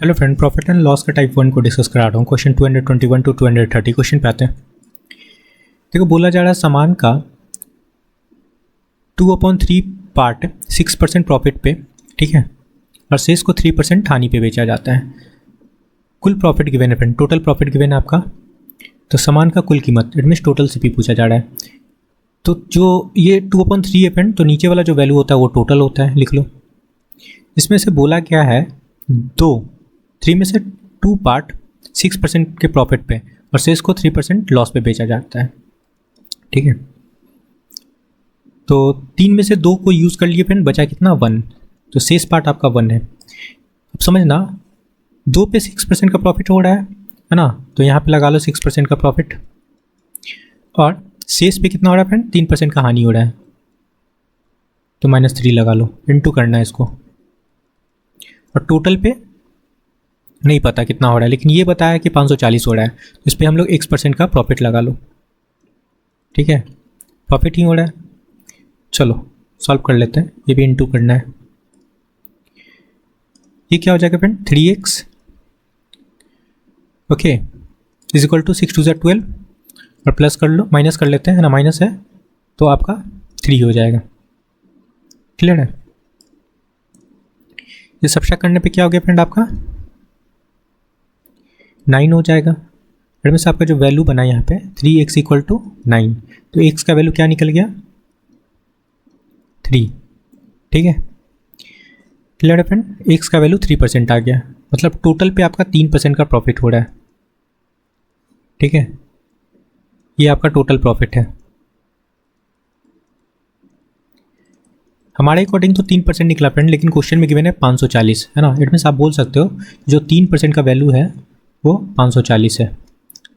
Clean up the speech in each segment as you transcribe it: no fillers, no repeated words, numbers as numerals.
Hello friend, profit and loss का type 1 को discuss करा रहा हूँ। क्वेश्चन 221 टू 230 क्वेश्चन पे आते हैं। देखो, बोला जा रहा है सामान का 2/3 पार्ट 6% प्रॉफिट पे, ठीक है, और शेष को 3% हानि पे बेचा जाता है। कुल प्रॉफिट गिवन है फ्रेंड, टोटल प्रॉफिट गिवन है आपका। तो सामान का कुल कीमत, इट मीन्स टोटल सीपी पूछा जा रहा है। तो जो ये 2/3 है फ्रेंड, तो नीचे वाला जो वैल्यू होता है वो टोटल होता है, लिख लो। इसमें से बोला क्या है, 3 में से 2 पार्ट 6% के प्रॉफिट पे और शेष को 3% लॉस पे बेचा जाता है, ठीक है। तो 3 में से 2 को यूज़ कर लिए फ्रेंड, बचा कितना 1, तो शेष पार्ट आपका 1 है। अब समझना, 2 पे 6% का प्रॉफिट हो रहा है ना, तो यहाँ पे लगा लो 6% का प्रॉफिट, और शेष पे कितना हो रहा है फ्रेंड, 3% का हानि हो रहा है, तो -3 लगा लो, इनटू करना है इसको। और टोटल पे नहीं पता कितना हो रहा है, लेकिन ये बताया कि 540 हो रहा है, तो इस पर हम लोग x% का प्रॉफिट लगा लो, ठीक है, प्रॉफिट ही हो रहा है। चलो सॉल्व कर लेते हैं, ये भी इनटू करना है। ये क्या हो जाएगा friend, 3x okay is equal to 6 2 12, और प्लस कर लो, माइनस कर लेते हैं ना, माइनस है तो आपका 3 हो जाएगा। क्लियर है। ये सब्ट्रैक्ट करने पे क्या हो गया फ्रेंड, आपका 9 हो जाएगा। फिर में से आपका जो वैल्यू बना यहाँ पे 3x इक्वल टू 9, तो x का वैल्यू क्या निकल गया, 3, ठीक है। क्लियर है फ्रेंड, x का वैल्यू 3% आ गया, मतलब टोटल पे आपका 3% का प्रॉफिट हो रहा है, ठीक है। ये आपका टोटल प्रॉफिट है। हमारे अकॉर्डिंग तो 3% निकला फ्रेंड, लेकिन क्वेश्चन में गिवन है 540, है ना। इट मीन्स आप बोल सकते हो जो 3% का वैल्यू है वो 540 है,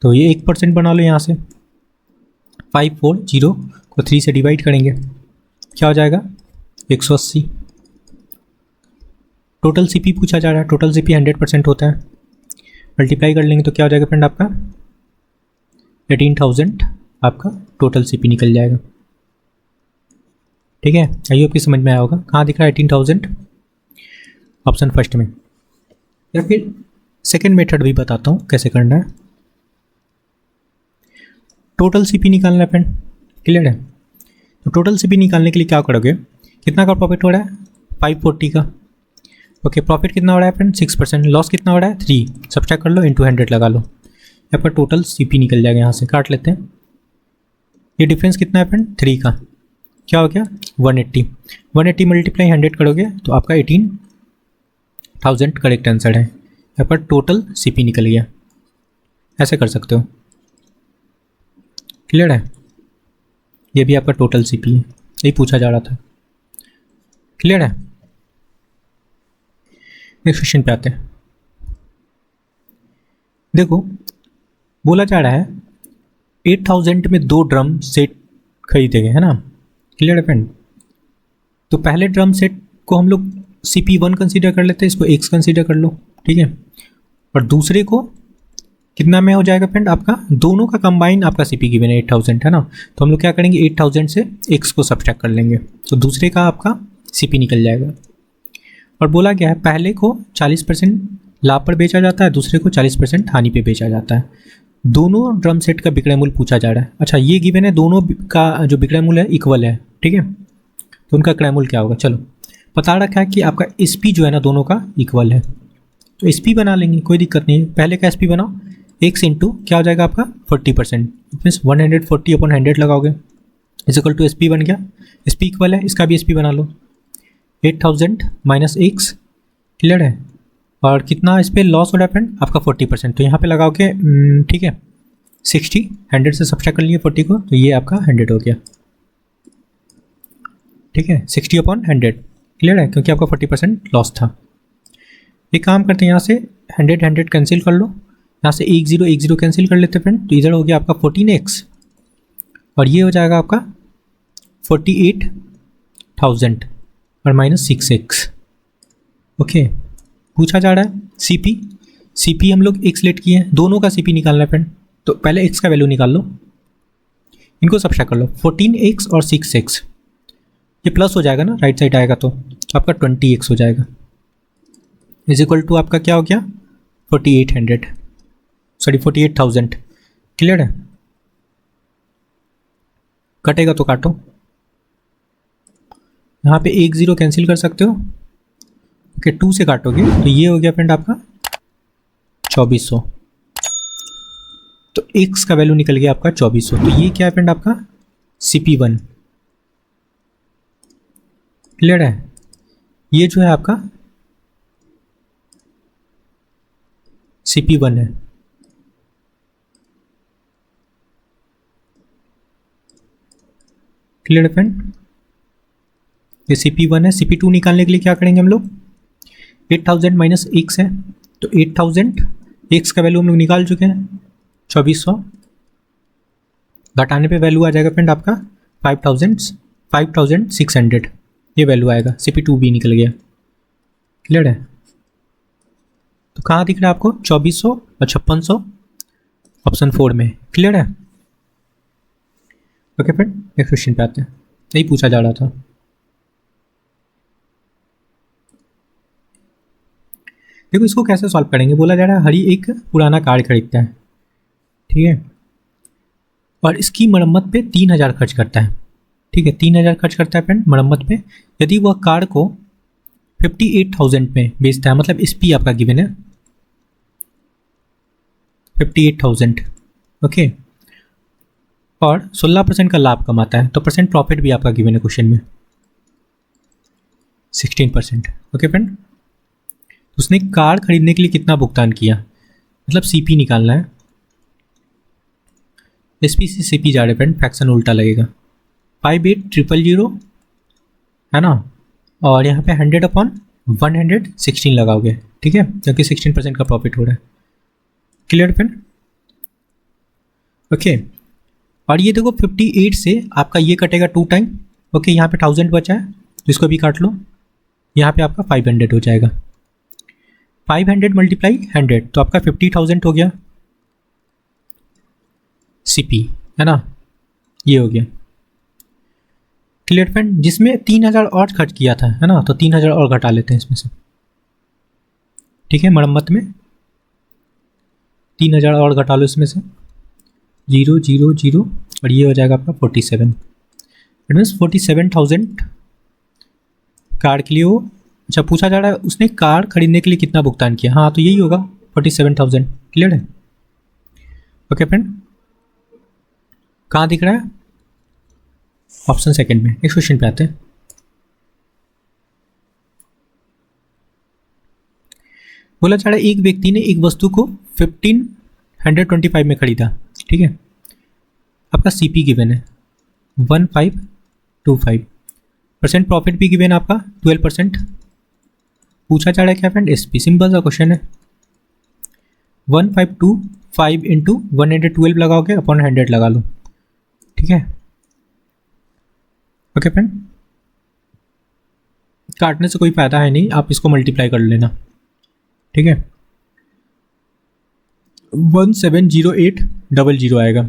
तो ये 1% बना लो यहाँ से। 540 को 3 से डिवाइड करेंगे, क्या हो जाएगा 180। टोटल सीपी पूछा जा रहा है, टोटल सीपी 100% होता है, मल्टीप्लाई कर लेंगे तो क्या हो जाएगा फ्रेंड, आपका 18,000 आपका टोटल सीपी निकल जाएगा, ठीक है। आई होप कि समझ में आया होगा। कहाँ दिख रहा है 18,000, ऑप्शन फर्स्ट में। या फिर सेकेंड मेथड भी बताता हूँ कैसे करना है। टोटल सीपी निकालना है फ्रेंड, क्लियर है। तो टोटल सीपी निकालने के लिए क्या करोगे, कितना का प्रॉफिट हो रहा है 540 का, ओके। प्रॉफिट कितना हो रहा है फ्रेंड 6%, लॉस कितना हो रहा है 3, सब्ट्रैक्ट कर लो, इंटू 100 लगा लो, यहाँ पर टोटल सीपी निकल जाएगा। यहाँ से काट लेते हैं, ये डिफरेंस कितना है फ्रेंड 3 का, क्या हो गया 180। 180 मल्टीप्लाई 100 करोगे तो आपका 18,000 करेक्ट आंसर है। यहाँ पर टोटल सीपी निकल गया, ऐसे कर सकते हो, क्लियर है। ये भी आपका टोटल सीपी है, यही पूछा जा रहा था, क्लियर है। नेक्स्ट क्वेश्चन पे आते हैं। देखो, बोला जा रहा है 8,000 में 2 ड्रम सेट खरीदे गए, है ना, क्लियर है फ्रेंड। तो पहले ड्रम सेट को हम लोग CP1 कंसीडर कर लेते हैं, इसको x कंसीडर कर लो, ठीक है। और दूसरे को कितना में हो जाएगा फ्रेंड, आपका दोनों का कंबाइन आपका CP गिवन है 8,000, है ना। तो हम लोग क्या करेंगे, 8,000 से x को सब्ट्रैक्ट कर लेंगे, तो दूसरे का आपका CP निकल जाएगा। और बोला गया है पहले को 40% लाभ पर बेचा जाता है, दूसरे को 40% हानि पे बेचा जाता है। दोनों ड्रम सेट का विक्रय मूल्य पूछा जा रहा है। अच्छा, ये गिवन है दोनों का जो विक्रय मूल्य है इक्वल है, ठीक है, तो उनका क्रय मूल्य क्या होगा। चलो, बता रखा है कि आपका SP जो है ना दोनों का इक्वल है, तो SP बना लेंगे, कोई दिक्कत नहीं है। पहले का SP बनाओ, x इंटू क्या हो जाएगा आपका 40%, मीन्स 140/100 लगाओगे, इज इक्वल टू SP बन गया। SP इक्वल है, इसका भी SP बना लो, 8,000 माइनस x, क्लियर है। और कितना इस पर लॉस हो रहा है फ्रेंड, आपका 40%, तो यहाँ पे लगाओगे, ठीक है, 60, 100 से सब्ट्रैक्ट कर लिए 40 को, तो ये आपका 100 हो गया, ठीक है, 60/100, क्लियर है, क्योंकि आपका 40% लॉस था। एक काम करते हैं, यहाँ से 100 कैंसिल कर लो, यहाँ से 10 कैंसिल कर लेते फ्रेंड, तो इधर हो गया आपका 14x, और ये हो जाएगा आपका 48,000 और माइनस 6x, ओके। पूछा जा रहा है CP हम लोग x लेट किए हैं, दोनों का CP निकालना है फ्रेंड, तो पहले x का वैल्यू निकाल लो, इनको सब्ट्रैक्ट कर लो, 14x और 6x, ये प्लस हो जाएगा ना, राइट साइड आएगा तो आपका 20x हो जाएगा, इज इक्वल टू आपका क्या हो गया 4800, सॉरी 48,000। क्लियर है? कटेगा तो काटो, यहाँ पे एक ज़ीरो कैंसिल कर सकते हो। ओके, 2 से काटोगे तो ये हो गया फ्रेंड आपका 2400, तो x का वैल्यू निकल गया आपका 2400। तो ये क्या है फ्रेंड आपका CP1। क्लियर है? ये जो है आपका CP1 है। क्लियर है फ्रेंड? ये CP1 है। CP2 निकालने के लिए क्या करेंगे हम लोग, 8000 माइनस x है, तो 8000 x का वैल्यू हम लोग निकाल चुके हैं 2400, घटाने पे वैल्यू आ जाएगा फ्रेंड आपका 5600, ये वैल्यू आएगा। CP2 भी निकल गया। क्लियर है? तो कहाँ दिख रहा है आपको 2400 और 5600, ऑप्शन 4 में। क्लियर है? ओके फ्रेंड, नेक्स्ट क्वेश्चन पे आते हैं। यही पूछा जा रहा था। देखो इसको कैसे सॉल्व करेंगे। बोला जा रहा है हरी एक पुराना कार खरीदता है, ठीक है, और इसकी मरम्मत पे 3000 खर्च करता है। ठीक है, 3000 खर्च करता है फ्रेंड मरम्मत पे। यदि वह कार को 58,000 में बेचता है, मतलब SP आपका गिवन है 58,000, ओके, और 16% का लाभ कमाता है, तो परसेंट प्रॉफिट भी आपका गिवन है क्वेश्चन में 16%। ओके फ्रेंड, उसने कार खरीदने के लिए कितना भुगतान किया, मतलब CP निकालना है। SP से CP जा रहे फ्रेंड, फ्रैक्शन उल्टा लगेगा। 58,000 है ना, और यहाँ पे 100/116 लगाओगे, ठीक है, क्योंकि 16% का प्रॉफिट हो रहा है। Clear friend? ओके, और ये देखो 58 से आपका ये कटेगा 2 टाइम। ओके, यहाँ पे 1000 बचा है तो इसको भी काट लो, यहाँ पे आपका 500 हो जाएगा। 500 मल्टीप्लाई 100 तो आपका 50,000 हो गया CP, है ना, ये हो गया। Clear friend? जिसमें 3000 और खर्च किया था, है ना, तो 3000 और घटा लेते हैं इसमें से। ठीक है, मरम्मत में 3000 और घटा लो इसमें से, 0 0 0, और ये हो जाएगा आपका 47। इट मीन्स 47,000 कार के लिए वो, अच्छा पूछा जा रहा है उसने कार खरीदने के लिए कितना भुगतान किया। हाँ, तो यही होगा 47,000। क्लियर है? ओके फ्रेंड, कहाँ दिख रहा है, ऑप्शन सेकंड में। नेक्स्ट क्वेश्चन पे आते हैं। बोला जा रहा है एक व्यक्ति ने एक वस्तु को 1525 में खरीदा, ठीक है, आपका CP गिवन है 1525, परसेंट प्रॉफिट भी गिवन है आपका 12%। पूछा जा रहा है क्या फ्रेंड, SP। सिंपल सा क्वेश्चन है, 1525 इंटू 112 लगाओगे अपॉन 100 लगा लो, ठीक है। ओके फ्रेंड, काटने से कोई फायदा है नहीं, आप इसको मल्टीप्लाई कर लेना, ठीक है। 170800 आएगा,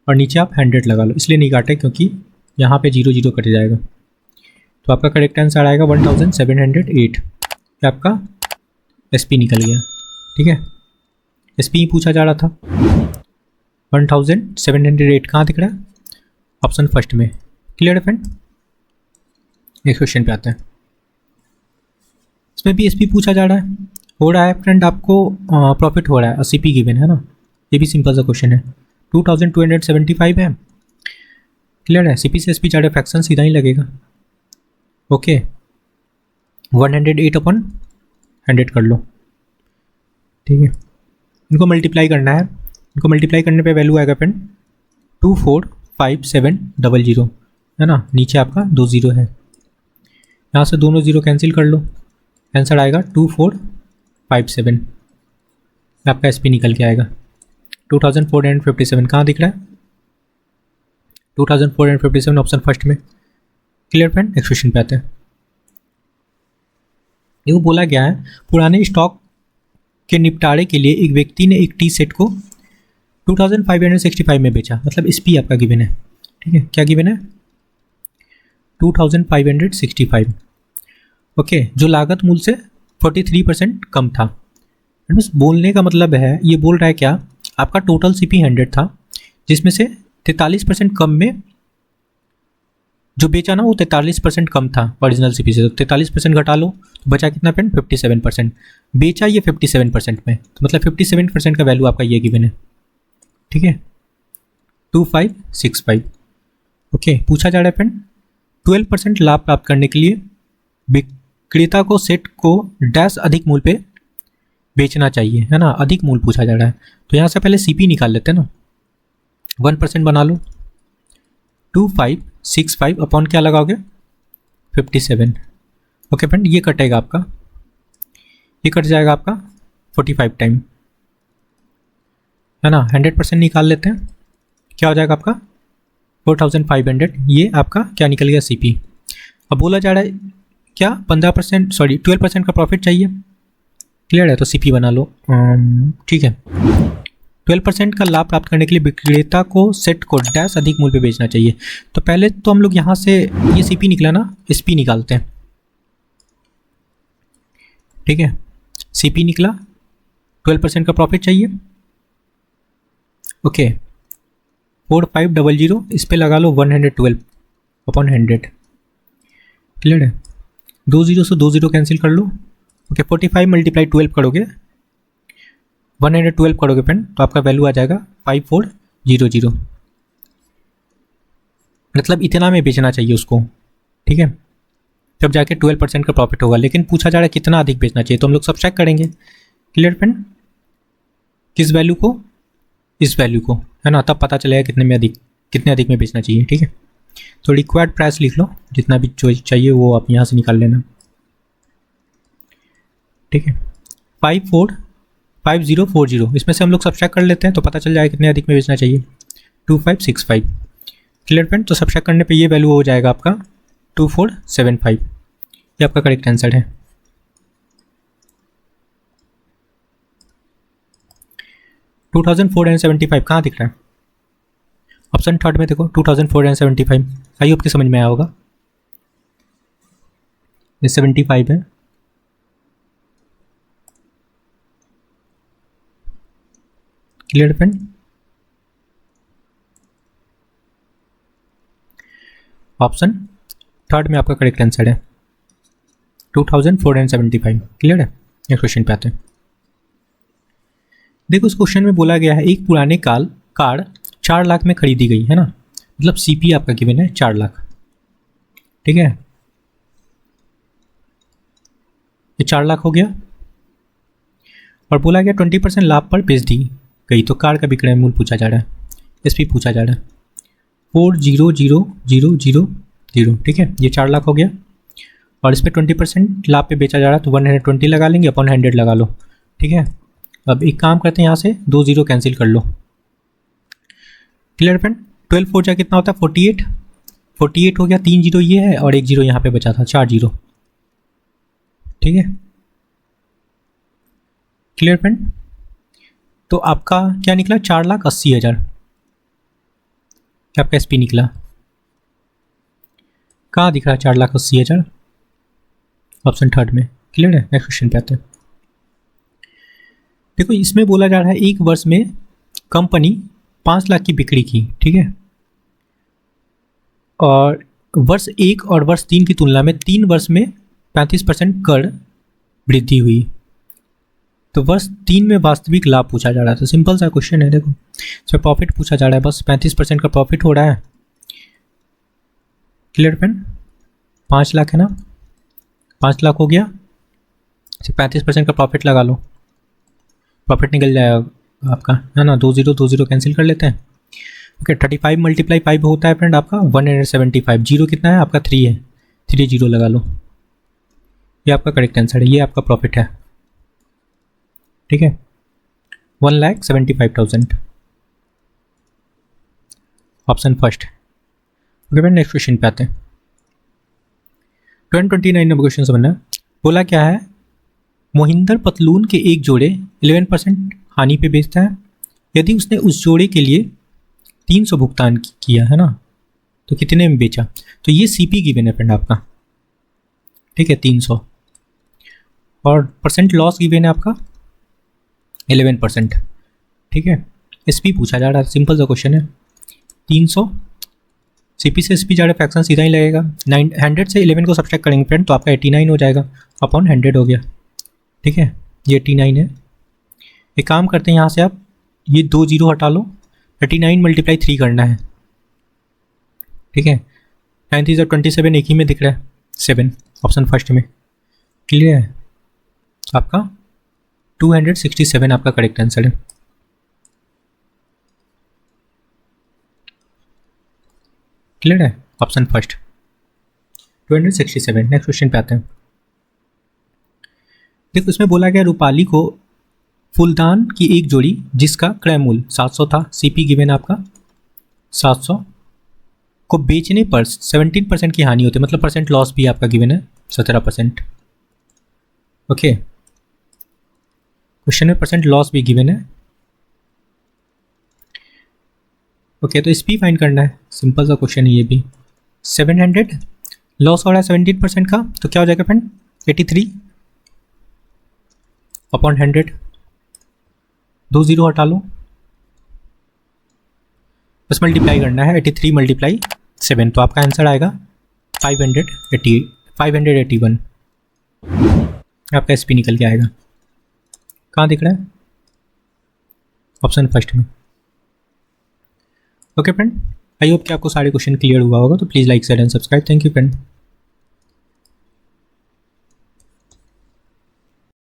और नीचे आप 100 लगा लो, इसलिए नहीं काटे क्योंकि यहाँ पे 0 0 कट जाएगा। तो आपका करेक्ट आंसर आएगा 1708। ये आपका SP निकल गया, ठीक है। SP ही पूछा जा रहा था। 1708 कहाँ दिख रहा है, ऑप्शन फर्स्ट में। क्लियर है फ्रेंड? नेक्स्ट क्वेश्चन पे आते हैं। इसमें भी SP पूछा जा रहा है, हो रहा है फ्रेंड आपको प्रॉफिट हो रहा है, CP गिवन है ना, ये भी सिंपल सा क्वेश्चन है। 2275 है। क्लियर है? CP से SP जा रहे, फ्रैक्शन सीधा ही लगेगा। ओके, 108/100 कर लो, ठीक है। इनको मल्टीप्लाई करना है, इनको मल्टीप्लाई करने पे वैल्यू आएगा फ्रेंड 245700, है ना, नीचे आपका 2 0 है, यहाँ से दोनों 0 कैंसिल कर लो, आंसर आएगा 2457। आपका SP निकल के आएगा 2457। कहाँ दिख रहा है, 2457 ऑप्शन फर्स्ट में। Clear friend? नेक्स्ट क्वेश्चन पे आते हैं। ये वो बोला गया है पुराने स्टॉक के निपटारे के लिए एक व्यक्ति ने एक टी सेट को 2565 में बेचा, मतलब SP आपका गिवन है, ठीक है। क्या गिवन है, 2565। ओके, जो लागत मूल्य से 43% कम था। मीन्स बोलने का मतलब है, ये बोल रहा है क्या, आपका टोटल CP 100 था, जिसमें से 43% कम में जो बेचा ना वो 43% कम था ओरिजिनल CP से, तो 43% घटा लो तो बचा कितना फ्रेंड, 57%। बेचा ये 57% में, तो मतलब 57% का वैल्यू आपका ये गिवन है। ठीक है, 2565। ओके, पूछा जा रहा है फ्रेंड 12% लाभ प्राप्त करने के लिए विक्रेता को सेट को डैश अधिक मूल्य पे बेचना चाहिए, है ना, अधिक मूल्य पूछा जा रहा है। तो यहाँ से पहले CP निकाल लेते हैं ना, 1% बना लो, 2565 अपॉन क्या लगाओगे, 57। ओके फ्रेंड, ये कटेगा आपका, ये कट जाएगा आपका 45 टाइम, है ना। 100% निकाल लेते हैं, क्या हो जाएगा आपका 4500। ये आपका क्या निकल गया, CP। अब बोला जा रहा है क्या 15%, सॉरी 12% का प्रॉफिट चाहिए। क्लियर है, तो CP बना लो। ठीक है, 12% का लाभ प्राप्त करने के लिए विक्रेता को सेट को डैश अधिक मूल्य पे बेचना चाहिए। तो पहले तो हम लोग यहाँ से ये CP निकला ना, SP निकालते हैं। ठीक है, CP निकला, 12% का प्रॉफिट चाहिए। ओके, 4500, इस पे लगा लो 112 अपॉन 100। क्लियर है, 2 0 से 2 0 कैंसिल कर लो। ओके, 45 मल्टीप्लाई 12 करोगे, 112 करोगे फ्रेंड, तो आपका वैल्यू आ जाएगा 5400। मतलब इतना में बेचना चाहिए उसको। ठीक है, तब जाके 12% का प्रॉफिट होगा। लेकिन पूछा जा रहा है कितना अधिक बेचना चाहिए, तो हम लोग सब्ट्रैक्ट करेंगे। क्लियर फ्रेंड, किस वैल्यू को, इस वैल्यू को, है ना, तब पता चलेगा कितने अधिक में बेचना चाहिए। ठीक है, तो रिक्वायर्ड प्राइस लिख लो, जितना भी चाहिए वो आप यहाँ से निकाल लेना। ठीक है, 5040, इसमें से हम लोग सब्ट्रैक्ट कर लेते हैं तो पता चल जाएगा कितने अधिक में बेचना चाहिए, 2565। क्लियर फ्रेंड, तो सब्ट्रैक्ट करने पे ये वैल्यू हो जाएगा आपका 2475। ये आपका करेक्ट आंसर है। $2475 कहाँ दिख रहा है, ऑप्शन थर्ड में देखो, 2475। आई होप कि समझ में आया होगा, ये 75 है। क्लियर फ्रेंड, ऑप्शन थर्ड में आपका करेक्ट आंसर है 2475। क्लियर है, नेक्स्ट क्वेश्चन पे आते हैं। देखो इस क्वेश्चन में बोला गया है एक पुराने कार 4 लाख में खरीदी गई, है ना, मतलब CP आपका गिवन है 4 लाख। ठीक है, ये 4 लाख हो गया, और बोला गया 20% लाभ पर बेच दी गई, तो कार का विक्रय मूल्य पूछा जा रहा है, SP पूछा जा रहा है 400000। ठीक है, ये 4 लाख हो गया, और इस पर 20% लाभ पे बेचा जा रहा है, तो 120 लगा लेंगे अपॉन 100 लगा लो। ठीक है, अब एक काम करते हैं, यहाँ से 2 0 कैंसिल कर लो। क्लियर फ्रेंड, 12 4 जा कितना होता है, 48 हो गया, 3 0 ये है और 1 0 यहाँ पे बचा था, 4 0। ठीक है, क्लियर फ्रेंड, तो आपका क्या निकला, 4,80,000 आपका SP निकला। कहाँ दिख रहा है 4,80,000, ऑप्शन थर्ड में। क्लियर है, नेक्स्ट क्वेश्चन पे आते हैं। देखो इसमें बोला जा रहा है एक वर्ष में कंपनी 5 लाख की बिक्री की। ठीक है, और वर्ष 1 और वर्ष 3 की तुलना में 3 वर्ष में 35% कर वृद्धि हुई, तो वर्ष 3 में वास्तविक लाभ पूछा जा रहा था। सिंपल सा क्वेश्चन है, देखो इसमें प्रॉफिट पूछा जा रहा है, बस 35% का प्रॉफिट हो रहा है। क्लियर फ्रेंड, 5 लाख है ना, 5 लाख हो गया, 35% का प्रॉफिट लगा लो, प्रॉफिट निकल जाएगा आपका, है ना। 2 0 कैंसिल कर लेते हैं। ओके, 35 मल्टीप्लाई 5 होता है फ्रेंड आपका 175। जीरो कितना है आपका, 3 है, 3 0 लगा लो, ये आपका करेक्ट आंसर है, ये आपका प्रॉफिट है। ठीक है, 1,75,000, option first. Okay friend, next question पे आते हैं। 29 नंबर क्वेश्चन समझना। बोला क्या है, मोहिंदर पतलून के एक जोड़े 11% हानि पे बेचता है, यदि उसने उस जोड़े के लिए 300 भुगतान किया, है ना, तो कितने में बेचा। तो ये CP गिवन है फ्रेंड आपका। ठीक है, 300, और परसेंट लॉस गिवन है आपका 11%। ठीक है, एसपी पूछा जा रहा है, सिंपल सा क्वेश्चन है। 300 सीपी से एसपी जा रहा है, फ्रैक्शन सीधा ही लगेगा। 100 से 11 को सब्ट्रैक्ट करेंगे फ्रेंड तो आपका 89 हो जाएगा, अपॉन 100 हो गया। ठीक है, ये 89 है। एक काम करते हैं, यहाँ से आप ये 2 जीरो हटा लो, 39 मल्टीप्लाई 3 करना है। ठीक है, 9 3 27 एक ही में दिख रहा है, 7 ऑप्शन फर्स्ट में। क्लियर है, आपका 267 आपका करेक्ट आंसर है। क्लियर है, ऑप्शन फर्स्ट 267। नेक्स्ट क्वेश्चन पे आते हैं। देखो इसमें बोला गया रूपाली को फूलदान की एक जोड़ी जिसका क्रय मूल्य 700 था, सीपी गिवन आपका 700 को बेचने पर 17% की हानि होती है, मतलब परसेंट लॉस भी आपका गिवन है 17%। ओके, क्वेश्चन में परसेंट लॉस भी गिवन है। ओके, तो एसपी फाइंड करना है, सिंपल सा क्वेश्चन है ये भी। 700 लॉस हो रहा है 17% का, तो क्या हो जाएगा फ्रेंड 83 अपॉन 100, 2 जीरो हटा लो, बस मल्टीप्लाई करना है, 83 मल्टीप्लाई 7, तो आपका आंसर आएगा 581। आपका एसपी निकल के आएगा। कहाँ दिख रहा है, ऑप्शन फर्स्ट में। ओके फ्रेंड, आई होप कि आपको सारे क्वेश्चन क्लियर हुआ होगा, तो please like share and subscribe. Thank you friend.